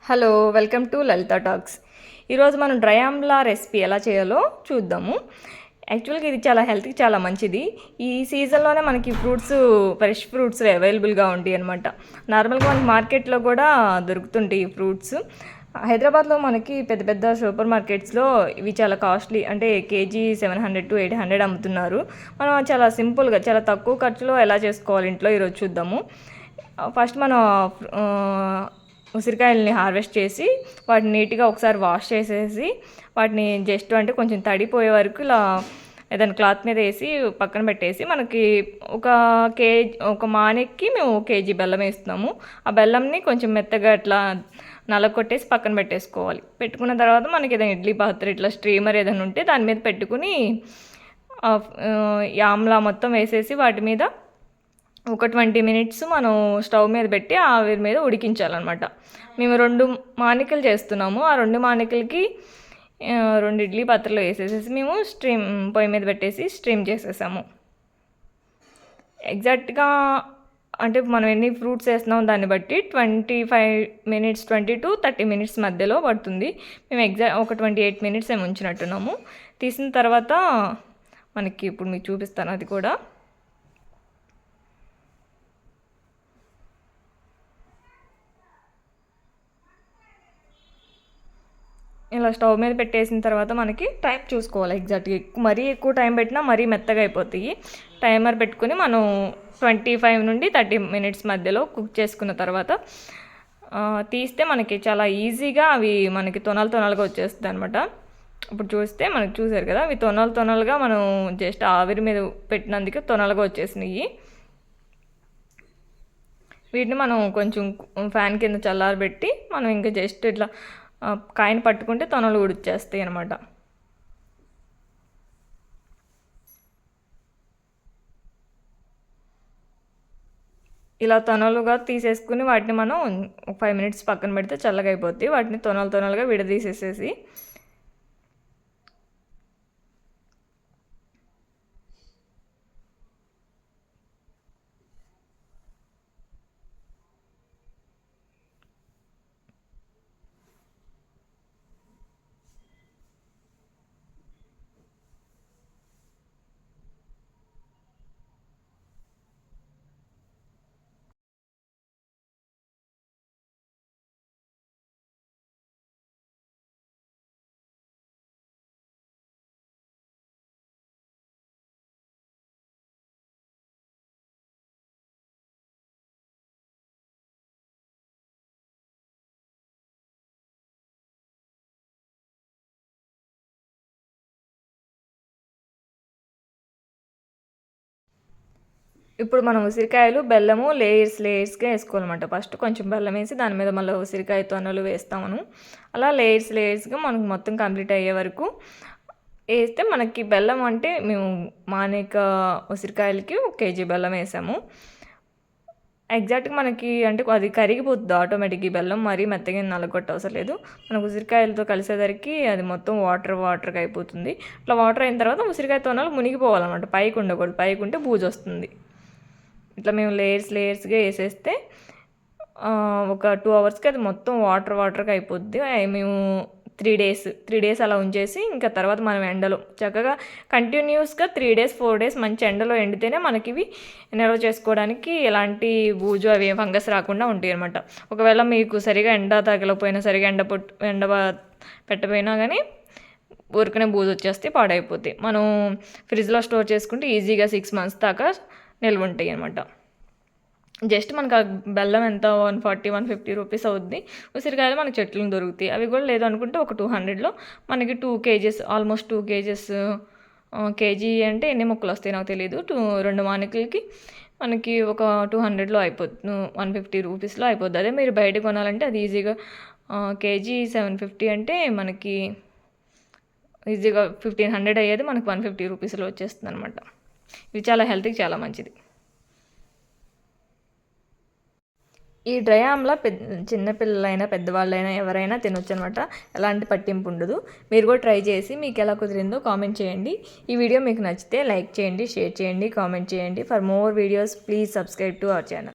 Hello, welcome to Lalitha talks. ఈరోజు మనం dry Amla recipe ఎలా చేయాలో చూద్దాము. యాక్చువల్గా ఇది చాలా హెల్త్కి చాలా మంచిది. ఈ సీజన్లోనే మనకి ఫ్రెష్ ఫ్రూట్స్ అవైలబుల్గా ఉంటాయి అనమాట. నార్మల్గా మనకి మార్కెట్లో కూడా దొరుకుతుంటాయి ఈ ఫ్రూట్స్. హైదరాబాద్లో మనకి పెద్ద పెద్ద సూపర్ మార్కెట్స్లో ఇవి చాలా కాస్ట్లీ, అంటే కేజీ 700 to 800 అమ్ముతున్నారు. మనం చాలా సింపుల్గా, చాలా తక్కువ ఖర్చులో ఎలా చేసుకోవాలి ఇంట్లో ఈరోజు చూద్దాము. ఫస్ట్ మనం ఉసిరికాయలని హార్వెస్ట్ చేసి వాటిని నీట్గా ఒకసారి వాష్ చేసేసి వాటిని జస్ట్ అంటే కొంచెం తడిపోయే వరకు ఇలా ఏదైనా క్లాత్ మీద వేసి పక్కన పెట్టేసి, మనకి ఒక మానెక్కి మేము కేజీ బెల్లం వేస్తున్నాము. ఆ బెల్లంని కొంచెం మెత్తగా ఇట్లా నలగొట్టేసి పక్కన పెట్టేసుకోవాలి. పెట్టుకున్న తర్వాత మనకి ఏదైనా ఇడ్లీ పాత్ర ఇట్లా స్ట్రీమర్ ఏదైనా ఉంటే దాని మీద పెట్టుకుని ఆమ్లా మొత్తం వేసేసి వాటి మీద ఒక 20 minutes మనం స్టవ్ మీద పెట్టి ఆవిరి మీద ఉడికించాలన్నమాట. మేము 2 మానికలు చేస్తున్నాము. ఆ 2 మానికలకి 2 ఇడ్లీ పాత్రలు వేసేసేసి మేము పొయ్యి మీద పెట్టేసి స్ట్రీమ్ చేసేసాము. ఎగ్జాక్ట్గా అంటే మనం ఎన్ని ఫ్రూట్స్ వేస్తున్నాం దాన్ని బట్టి 25 minutes, 20 to 30 minutes మధ్యలో పడుతుంది. మేము ఒక 28 minutes ఏమి ఉంచినట్టున్నాము. తీసిన తర్వాత మనకి ఇప్పుడు మీకు చూపిస్తాను అది కూడా. ఇలా స్టవ్ మీద పెట్టేసిన తర్వాత మనకి టైం చూసుకోవాలి ఎగ్జాక్ట్గా. మరీ ఎక్కువ టైం పెట్టినా మరీ మెత్తగా అయిపోతాయి. టైమర్ పెట్టుకుని మనం 25 నుండి 30 minutes మధ్యలో కుక్ చేసుకున్న తర్వాత తీస్తే మనకి చాలా ఈజీగా అవి మనకి తొనలుగా వచ్చేస్తుంది అనమాట. ఇప్పుడు చూస్తే మనకి చూసారు కదా, అవి తొనలుగా మనం జస్ట్ ఆవిరి మీద పెట్టినందుకు తొనలుగా వచ్చేసినాయి. వీటిని మనం కొంచెం ఫ్యాన్ కింద చల్లారబెట్టి మనం ఇంకా జస్ట్ ఇట్లా కాయని పట్టుకుంటే తొనలు ఉడిచేస్తాయి అనమాట. ఇలా తొనలుగా తీసేసుకుని వాటిని మనం 5 minutes పక్కన పెడితే చల్లగా అయిపోద్ది. వాటిని తొనలుగా విడదీసేసేసి ఇప్పుడు మనం ఉసిరికాయలు బెల్లము లేయర్స్గా వేసుకోవాలన్నమాట. ఫస్ట్ కొంచెం బెల్లం వేసి దాని మీద మళ్ళీ ఉసిరికాయ తొనలు వేస్తాము. అలా లేయర్స్గా మనకు మొత్తం కంప్లీట్ అయ్యే వరకు వేస్తే మనకి బెల్లం అంటే మేము మానేక ఉసిరికాయలకి 1 kg బెల్లం వేసాము. ఎగ్జాక్ట్గా మనకి అంటే అది కరిగిపోతుంది ఆటోమేటిక్గా. బెల్లం మరీ మెత్తగా నలగొట్ట అవసరం లేదు. మనకు ఉసిరికాయలతో కలిసేసరికి అది మొత్తం వాటర్గా అయిపోతుంది. అట్లా వాటర్ అయిన తర్వాత ఉసిరికాయ తొనలు మునిగిపోవాలన్నమాట. పైకి ఉండకూడదు, పైకి ఉంటే బూజు వస్తుంది. ఇట్లా మేము లేయర్స్గా వేసేస్తే ఒక 2 hours అది మొత్తం వాటర్గా అయిపోద్ది. మేము 3 days అలా ఉంచేసి ఇంకా తర్వాత మనం ఎండలో చక్కగా కంటిన్యూస్గా 3 days 4 days మంచి ఎండలో ఎండితేనే మనకి ఇవి నిల్వ చేసుకోవడానికి ఎలాంటి బూజు అవి ఫంగస్ రాకుండా ఉంటాయి అనమాట. ఒకవేళ మీకు సరిగా ఎండ తగలకపోయినా, సరిగా ఎండ పెట్టపోయినా కానీ ఊరికనే బూజు వచ్చేస్తే పాడైపోతాయి. మనం ఫ్రిడ్జ్లో స్టోర్ చేసుకుంటే ఈజీగా 6 months దాకా నిల్వ ఉంటాయి అనమాట. జస్ట్ మనకు ఆ బెల్లం ఎంత 140-150 rupees అవుద్ది. ఉసిరికాయలు మనకి చెట్లను దొరుకుతాయి. అవి కూడా లేదు అనుకుంటే ఒక 200లో మనకి 2 kgs, ఆల్మోస్ట్ 2 kgs. కేజీ అంటే ఎన్ని ముక్కలు వస్తాయి నాకు తెలియదు. 2 మానికలకి మనకి ఒక 200లో అయిపోద్ది, 150 రూపీస్లో అయిపోద్ది. అదే మీరు బయట కొనాలంటే అది ఈజీగా కేజీ 750 అంటే మనకి ఈజీగా 1500 అయ్యేది మనకి 150 రూపీస్లో వచ్చేస్తుంది అనమాట. ఇది చాలా హెల్త్కి చాలా మంచిది. ఈ డ్రై ఆమ్లా చిన్నపిల్లలైనా పెద్దవాళ్ళైనా ఎవరైనా తినొచ్చు అనమాట. ఎలాంటి పట్టింపు ఉండదు. మీరు కూడా ట్రై చేసి మీకు ఎలా కుదిరిందో కామెంట్ చేయండి. ఈ వీడియో మీకు నచ్చితే లైక్ చేయండి, షేర్ చేయండి, కామెంట్ చేయండి. For more videos please subscribe to our channel.